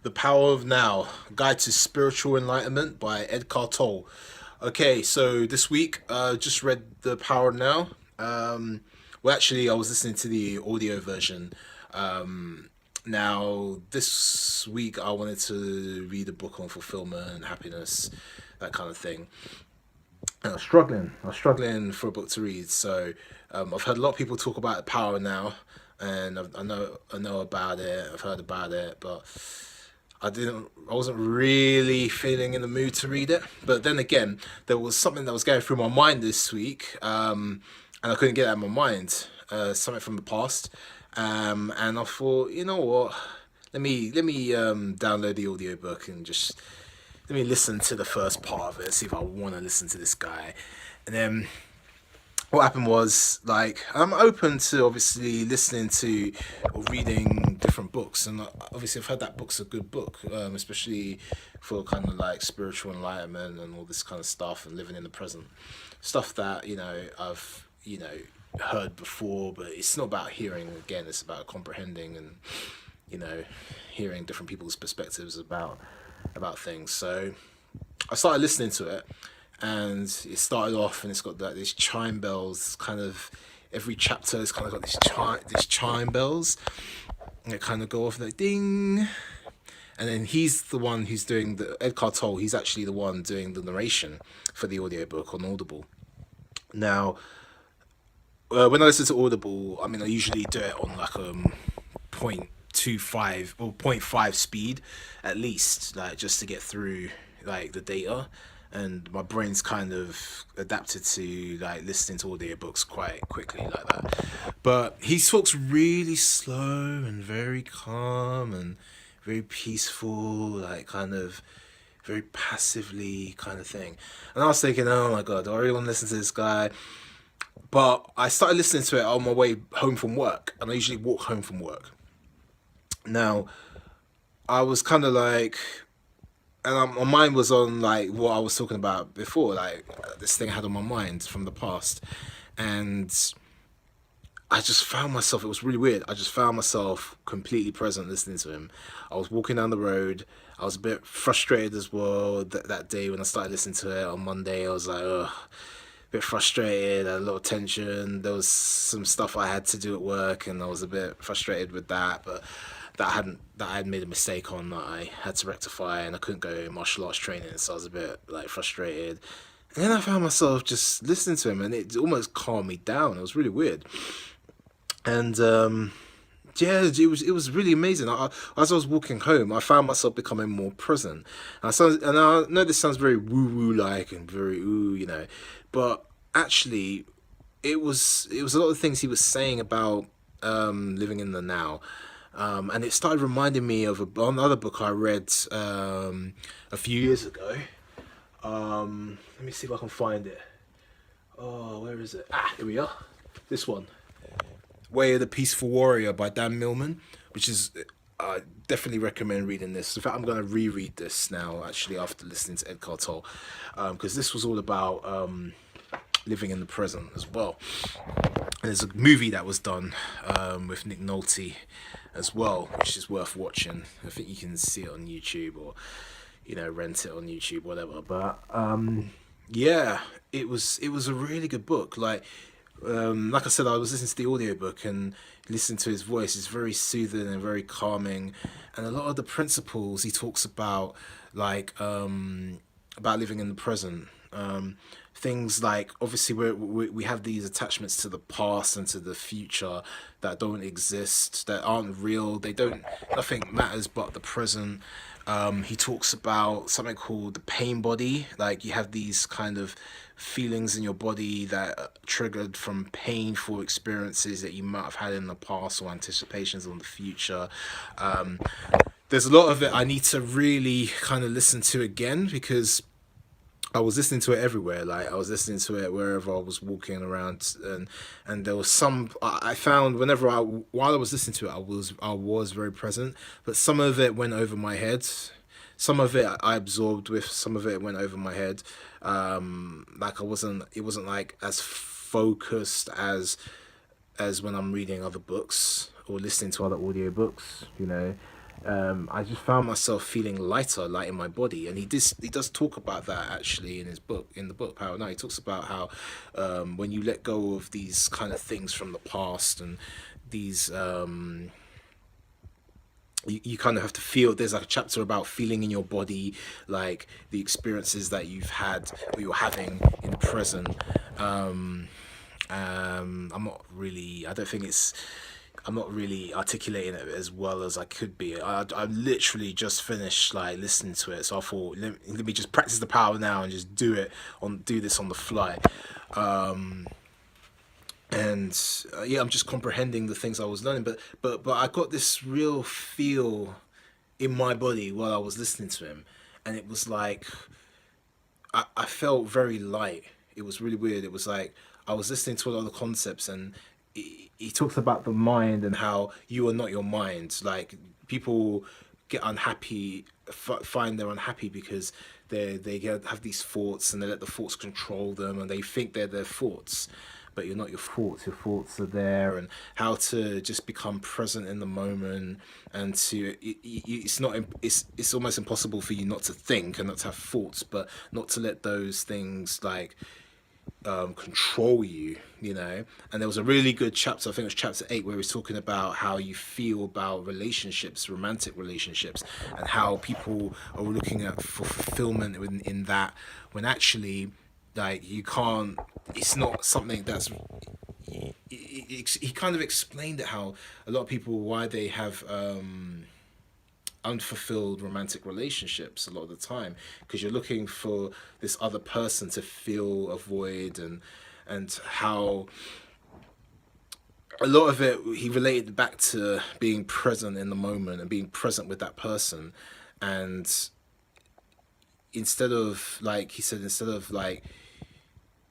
The Power of Now, Guide to Spiritual Enlightenment by Eckhart Tolle. Okay, so this week, just read The Power of Now. I was listening to the audio version. Now, this week, I wanted to read a book on fulfillment and happiness, that kind of thing. And I was struggling. I was struggling for a book to read. So I've heard a lot of people talk about The Power Now, and I know about it. I've heard about it, but I wasn't really feeling in the mood to read it. But then again, there was something that was going through my mind this week, and I couldn't get it out of my mind. Something from the past, and I thought, you know what? Let me download the audiobook and just let me listen to the first part of it, see if I want to listen to this guy. And then what happened was, like, I'm open to obviously listening to or reading different books, and obviously I've heard that book's a good book, especially for kind of like spiritual enlightenment and all this kind of stuff and living in the present stuff that I've heard before. But it's not about hearing again, it's about comprehending and you know hearing different people's perspectives about things. So I started listening to it, and it started off, and it's got like these chime bells. Kind of every chapter has kind of got these chime bells, and it kind of go off like ding. And then he's the one who's doing the Eckhart Tolle. He's actually the one doing the narration for the audiobook on Audible. Now, when I listen to Audible, I mean, I usually do it on like point 0.25 or point 0.5 speed at least, like just to get through like the data. And my brain's kind of adapted to like listening to audiobooks quite quickly like that. But he talks really slow and very calm and very peaceful, like kind of very passively kind of thing. And I was thinking, oh my god, do I really want to listen to this guy? But I started listening to it on my way home from work, and I usually walk home from work. Now, I was kind of like, and my mind was on like what I was talking about before, like this thing I had on my mind from the past, and I just found myself. It was really weird. I just found myself completely present listening to him. I was walking down the road. I was a bit frustrated as well that day when I started listening to it on Monday. I was like, ugh, a bit frustrated, a lot of tension. There was some stuff I had to do at work, and I was a bit frustrated with that. But that I had made a mistake on that I had to rectify, and I couldn't go martial arts training, so I was a bit like frustrated. And then I found myself just listening to him, and it almost calmed me down. It was really weird, and yeah, it was really amazing. As I was walking home, I found myself becoming more present. And I know this sounds very woo woo like and very ooh, but actually, it was a lot of things he was saying about living in the now. And it started reminding me of another book I read a few years ago. Let me see if I can find it. Oh, where is it? Ah, here we are. This one. Way of the Peaceful Warrior by Dan Millman, which is I definitely recommend reading this. In fact, I'm going to reread this now, actually, after listening to Eckhart Tolle, because this was all about living in the present as well. There's a movie that was done with Nick Nolte as well, which is worth watching. I think you can see it on YouTube or rent it on YouTube, whatever. But yeah, it was a really good book. Like I said, I was listening to the audiobook and listening to his voice. It's very soothing and very calming, and a lot of the principles he talks about, like about living in the present. Things like obviously we have these attachments to the past and to the future that don't exist, that aren't real. They don't. Nothing matters but the present. He talks about something called the pain body. Like you have these kind of feelings in your body that are triggered from painful experiences that you might have had in the past or anticipations on the future. There's a lot of it I need to really kind of listen to again because I was listening to it everywhere. Like I was listening to it wherever I was walking around, and there was some I found whenever while I was listening to it, I was very present, but some of it went over my head. Some of it I absorbed with. Some of it went over my head. Like I wasn't. It wasn't like as focused as when I'm reading other books or listening to other audiobooks. I just found myself feeling lighter, light in my body. And he does talk about that actually in the book Power Now. He talks about how when you let go of these kind of things from the past, and these you kind of have to feel. There's like a chapter about feeling in your body, like the experiences that you've had or you're having in the present. I'm not really. I don't think it's. I'm not really articulating it as well as I could be. I literally just finished like listening to it, so I thought let me just practice the power now and just do this on the fly. And yeah, I'm just comprehending the things I was learning, but I got this real feel in my body while I was listening to him, and it was like I felt very light. It was really weird. It was like I was listening to a lot of the concepts, and he talks about the mind and how you are not your mind. Like people get unhappy, find they're unhappy because have these thoughts, and they let the thoughts control them, and they think they're their thoughts. But you're not your thoughts. Your thoughts are there, and how to just become present in the moment, and it's not it's almost impossible for you not to think and not to have thoughts, but not to let those things like control you, you know. And there was a really good chapter, I think it was chapter 8, where he was talking about how you feel about relationships, romantic relationships, and how people are looking at for fulfillment in that, when actually like you can't, it's not something that's he kind of explained it, how a lot of people, why they have unfulfilled romantic relationships a lot of the time, because you're looking for this other person to fill a void, and how a lot of it he related back to being present in the moment and being present with that person. And instead of like he said, instead of like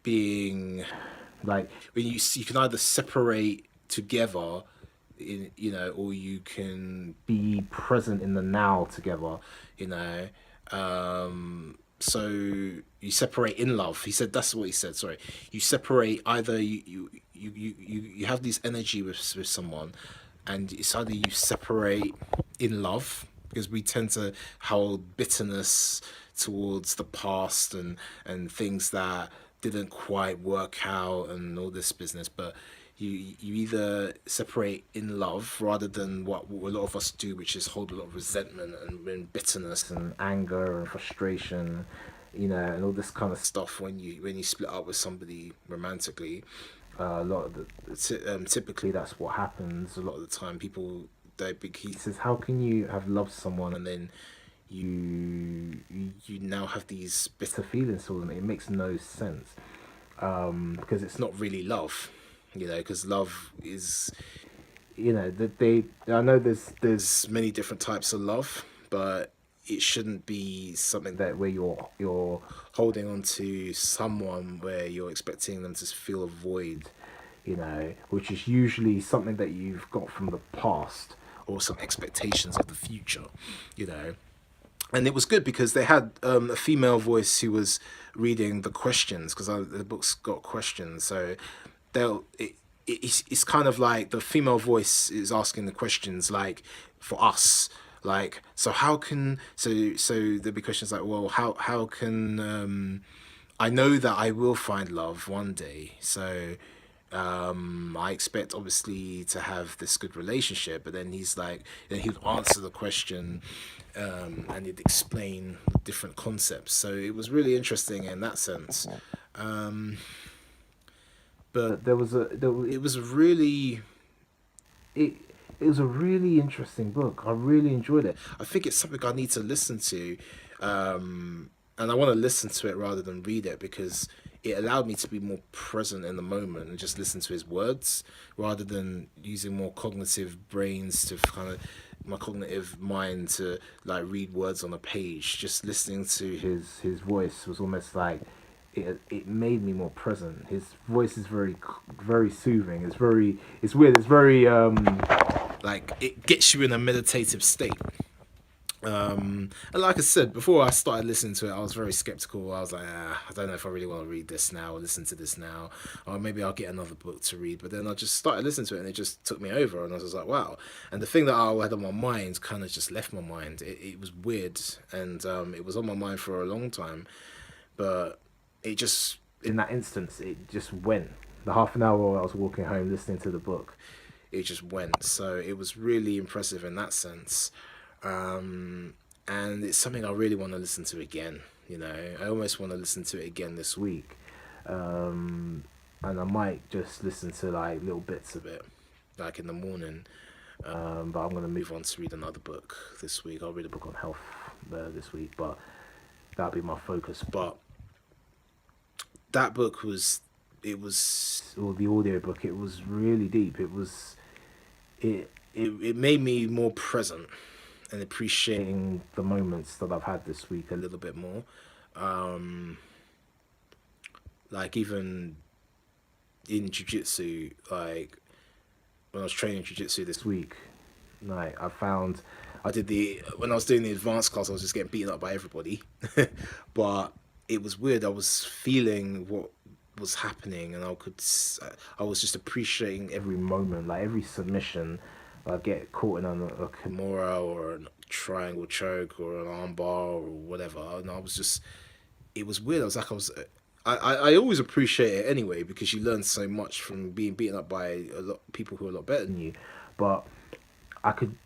being like, when you can either separate together in, you know, or you can be present in the now together, you know. So you separate in love, he said. That's what he said, sorry. You separate, either you have this energy with someone, and it's either you separate in love, because we tend to hold bitterness towards the past, and things that didn't quite work out and all this business. But you either separate in love, rather than what a lot of us do, which is hold a lot of resentment and bitterness and anger and frustration, you know, and all this kind of stuff when you split up with somebody romantically. A lot of typically that's what happens a lot of the time. People, he says, how can you have loved someone and then you now have these bitter feelings for them? It makes no sense, because it's not really love, you know. Because love is, you know, that I know there's many different types of love, but it shouldn't be something that where you're holding on to someone where you're expecting them to feel a void, you know, which is usually something that you've got from the past, or some expectations of the future, you know. And it was good because they had a female voice who was reading the questions, because the book's got questions. So it's kind of like the female voice is asking the questions, like for us, like, so how can, so there'll be questions like, well, how can I know that I will find love one day, so I expect obviously to have this good relationship. But then he's like, then he would answer the question, and he'd explain different concepts. So it was really interesting in that sense. But it was a really, it it was a really interesting book. I really enjoyed it. I think it's something I need to listen to, and I want to listen to it rather than read it, because it allowed me to be more present in the moment and just listen to his words rather than using more cognitive brains to kind of my cognitive mind to like read words on a page. Just listening to his voice was almost like it made me more present. His voice is very soothing. It's weird. It's very like it gets you in a meditative state. And like I said, before I started listening to it, I was very skeptical. I was like, I don't know if I really want to read this now or listen to this now, or maybe I'll get another book to read. But then I just started listening to it, and it just took me over, and I was like, wow. And the thing that I had on my mind kind of just left my mind. It was weird, and it was on my mind for a long time, but it just, in that instance, it just went. The half an hour I was walking home listening to the book, it just went. So it was really impressive in that sense. And it's something I really want to listen to again. You know, I almost want to listen to it again this week, and I might just listen to like little bits of it, like in the morning. But I'm gonna move on to read another book this week. I'll read a book on health this week, but that'll be my focus. But that book was, it was, or the audio book. It was really deep. It made me more present and appreciating the moments that I've had this week a little bit more. Like even in jiu-jitsu, like when I was training jiu-jitsu this week, like when I was doing the advanced class, I was just getting beaten up by everybody. But it was weird. I was feeling what was happening, and I was just appreciating every moment, like every submission. I get caught in a kimura or a triangle choke or an arm bar or whatever, and it was weird. I always appreciate it anyway, because you learn so much from being beaten up by a lot of people who are a lot better than you. But I could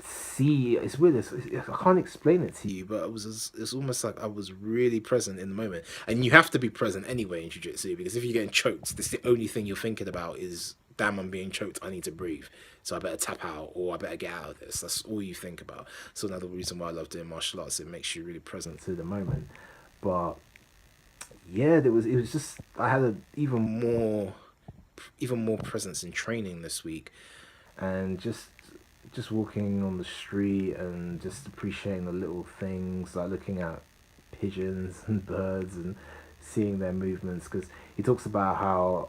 see, it's weird. I can't explain it to you, but it's almost like I was really present in the moment. And you have to be present anyway in jiu-jitsu, because if you're getting choked, that's the only thing you're thinking about is, damn, I'm being choked, I need to breathe, so I better tap out, or I better get out of this. That's all you think about. So another reason why I love doing martial arts, it makes you really present to the moment. But yeah, it was just, I had even more presence in training this week, and just walking on the street and just appreciating the little things, like looking at pigeons and birds and seeing their movements, because he talks about how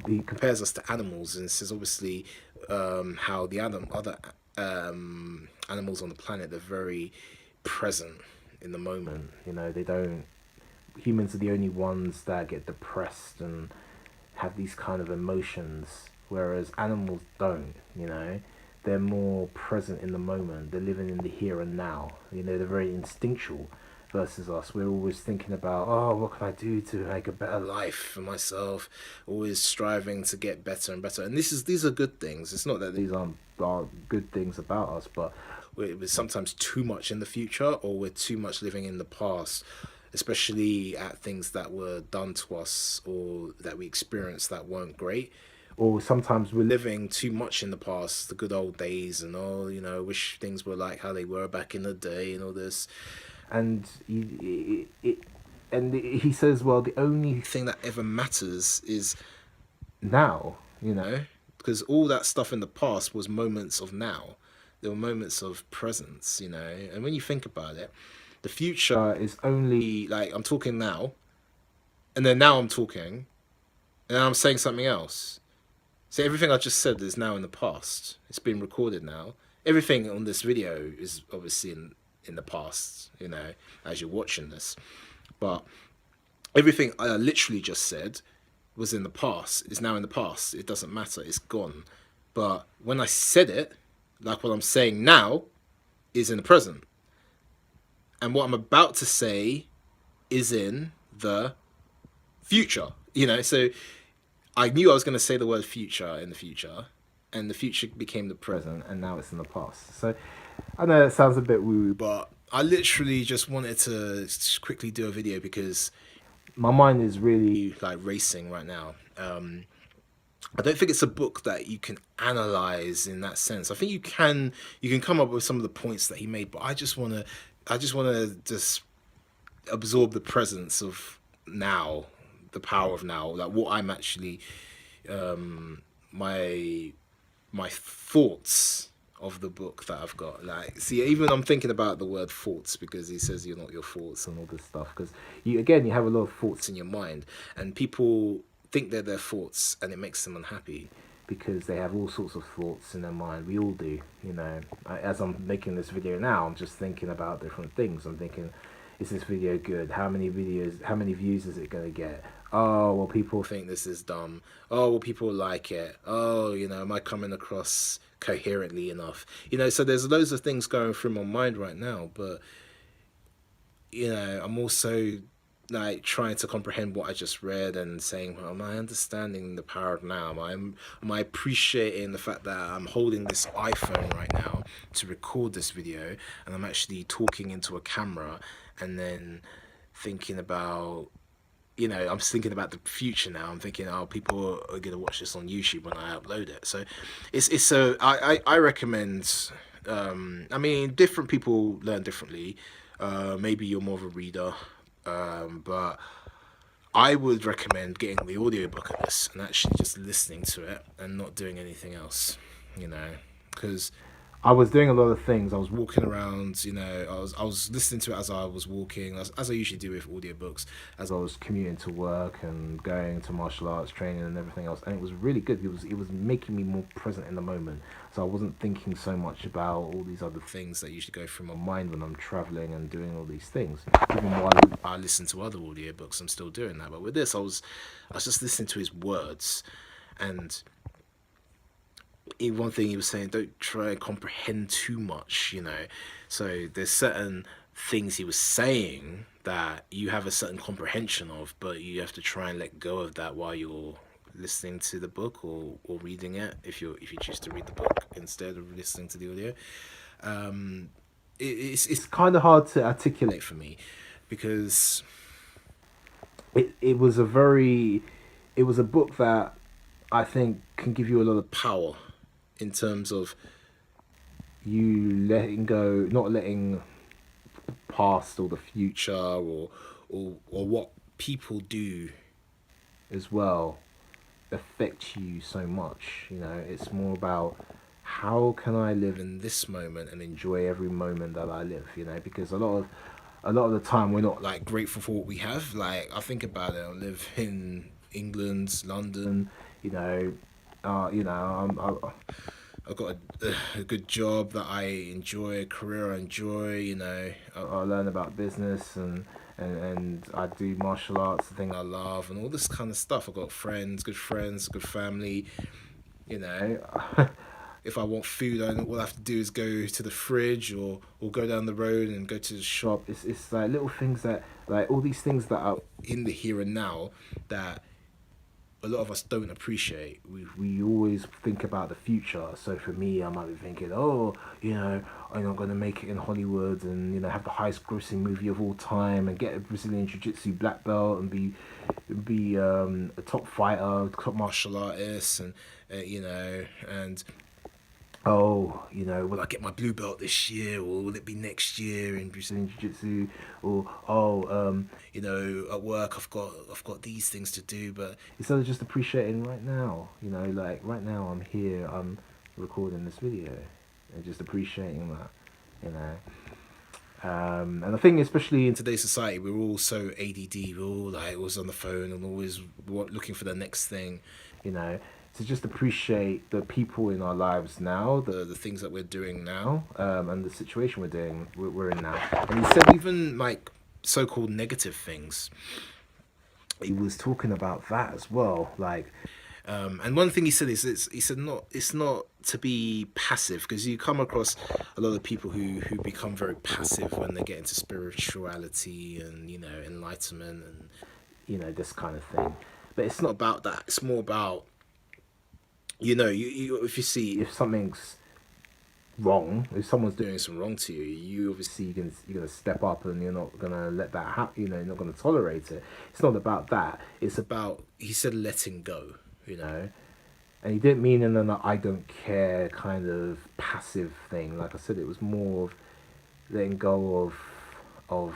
he compares us to animals, and says obviously how the other animals on the planet, they're very present in the moment. You know, they don't. Humans are the only ones that get depressed and have these kind of emotions, whereas animals don't. You know, they're more present in the moment. They're living in the here and now. You know, they're very instinctual. Versus us, we're always thinking about, oh, what can I do to make a better life for myself? Always striving to get better and better. And these are good things. It's not that these aren't good things about us, but we're sometimes too much in the future, or we're too much living in the past, especially at things that were done to us or that we experienced that weren't great. Or sometimes we're living too much in the past, the good old days, and all, you know, wish things were like how they were back in the day and all this. And he says, well, the only thing that ever matters is now, you know, because all that stuff in the past was moments of now. There were moments of presence, you know. And when you think about it, the future is only, like, I'm talking now, and then now I'm talking, and then I'm saying something else. So everything I just said is now in the past. It's been recorded now. Everything on this video is obviously in the past, you know, as you're watching this. But everything I literally just said was in the past, is now in the past. It doesn't matter, it's gone. But when I said it, like what I'm saying now, is in the present. And what I'm about to say is in the future, you know. So I knew I was going to say the word future in the future, and the future became the present, and now it's in the past. So I know it sounds a bit woo, but I literally just wanted to quickly do a video because my mind is really like racing right now. I don't think it's a book that you can analyze in that sense. I think you can come up with some of the points that he made, but I just want to just absorb the presence of now, the power of now, like what I'm actually my thoughts of the book that I've got. Like, see, even I'm thinking about the word thoughts, because he says you're not your thoughts and all this stuff, because you have a lot of thoughts in your mind, and people think they're their thoughts, and it makes them unhappy. because they have all sorts of thoughts in their mind. We all do, you know. As I'm making this video now, I'm just thinking about different things. I'm thinking, is this video good? How many views is it going to get? Oh, well, people think this is dumb. Oh, well, people like it. Oh, you know, am I coming across coherently enough? You know, so there's loads of things going through my mind right now, but, you know, I'm also like trying to comprehend what I just read and saying, well, am I understanding the power of now? Am I appreciating the fact that I'm holding this iPhone right now to record this video, and I'm actually talking into a camera, and then thinking about, you know, I'm thinking about the future now. I'm thinking, oh, people are gonna watch this on YouTube when I upload it. So it's so I recommend. I mean, different people learn differently. Maybe you're more of a reader, but I would recommend getting the audiobook of this and actually just listening to it and not doing anything else, you know, because I was doing a lot of things. I was walking around, you know, I was listening to it as I was walking, as I usually do with audiobooks, as I was commuting to work and going to martial arts training and everything else. And it was really good. It was making me more present in the moment. So I wasn't thinking so much about all these other things that usually go through my mind when I'm traveling and doing all these things. Even while I listen to other audiobooks, I'm still doing that. But with this, I was just listening to his words, and one thing he was saying, don't try and comprehend too much, you know. So there's certain things he was saying that you have a certain comprehension of, but you have to try and let go of that while you're listening to the book, or reading it, if you choose to read the book instead of listening to the audio. It's kind of hard to articulate for me, because it was a book that I think can give you a lot of power in terms of you letting go, not letting past or the future or what people do as well affect you so much. You know, it's more about how can I live in this moment and enjoy every moment that I live, you know, because a lot of the time we're not like grateful for what we have. Like, I think about it, I live in England, London, you know, I've got a good job that I enjoy, a career I enjoy, you know. I learn about business, and I do martial arts, the thing I love, and all this kind of stuff. I've got friends, good family, you know. If I want food, all I have to do is go to the fridge, or go down the road and go to the shop. It's like little things that, like all these things that are in the here and now, that a lot of us don't appreciate. We always think about the future. So for me, I might be thinking, oh, you know, I'm not going to make it in Hollywood and, you know, have the highest grossing movie of all time and get a Brazilian Jiu-Jitsu black belt and be a top fighter, top martial artist, and you know, and oh, you know, will I get my blue belt this year, or will it be next year in Brazilian Jiu-Jitsu? Or you know, at work I've got these things to do, but instead of just appreciating right now, you know, like right now I'm here, I'm recording this video, and just appreciating that, you know. And I think especially in today's society, we're all so ADD. We're all like always on the phone and always looking for the next thing, you know. To just appreciate the people in our lives now, the things that we're doing now, and the situation we're in now. And he said even like so-called negative things. He was talking about that as well, like. And one thing he said is it's not to be passive, because you come across a lot of people who become very passive when they get into spirituality and, you know, enlightenment and, you know, this kind of thing. But it's not about that. It's more about, you know, you if you see if something's wrong, if someone's doing some wrong to you, you obviously you're gonna step up, and you're not gonna let that happen. You know, you're not gonna tolerate it. It's not about that. It's about, he said, letting go. You know, and he didn't mean in an I don't care kind of passive thing. Like I said, it was more of letting go of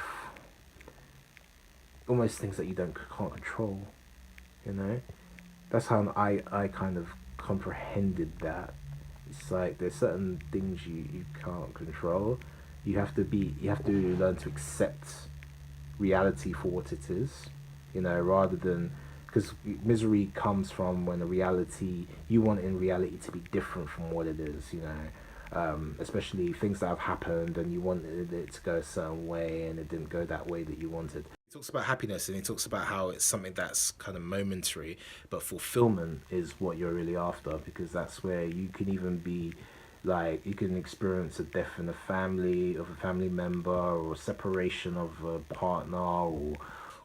almost things that you can't control. You know, that's how I kind of comprehended that. It's like there's certain things you can't control. You have to learn to accept reality for what it is, you know, rather than because misery comes from when a reality you want in reality to be different from what it is, you know. Especially things that have happened and you wanted it to go a certain way and it didn't go that way that you wanted. He talks about happiness and he talks about how it's something that's kind of momentary, but fulfillment is what you're really after, because that's where you can even be like, you can experience a death in a family, of a family member, or separation of a partner,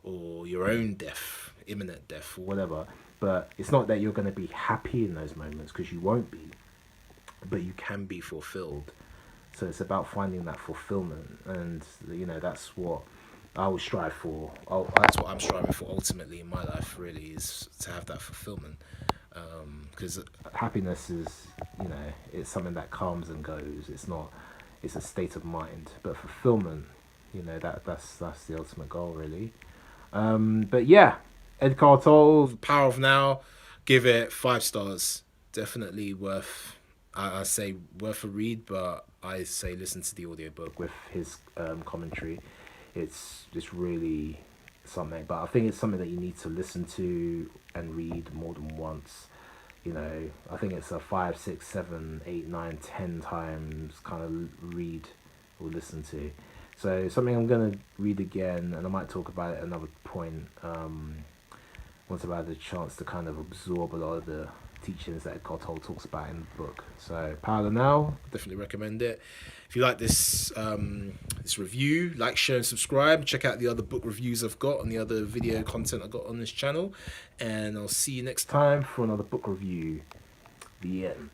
or your own death, imminent death, or whatever. But it's not that you're going to be happy in those moments, because you won't be, but you can be fulfilled. So it's about finding that fulfillment, and you know that's what I will strive for. That's what I'm striving for ultimately in my life. Really, is to have that fulfillment. Because happiness is, you know, it's something that comes and goes. It's not. It's a state of mind. But fulfillment, you know, that's the ultimate goal, really. But yeah, Eckhart Tolle, The Power of Now. Give it 5 stars. Definitely worth. I say worth a read, but I say listen to the audiobook with his commentary. It's really something, but I think it's something that you need to listen to and read more than once. You know, I think it's a 5, 6, 7, 8, 9, 10 times kind of read or listen to. So something I'm gonna read again, and I might talk about it at another point. Once I've had the chance to kind of absorb a lot of the teachings that Eckhart Tolle talks about in the book. So Power Now, definitely recommend it. If you like this review, like, share, and subscribe. Check out the other book reviews I've got and the other video content I've got on this channel. And I'll see you next time for another book review. The end.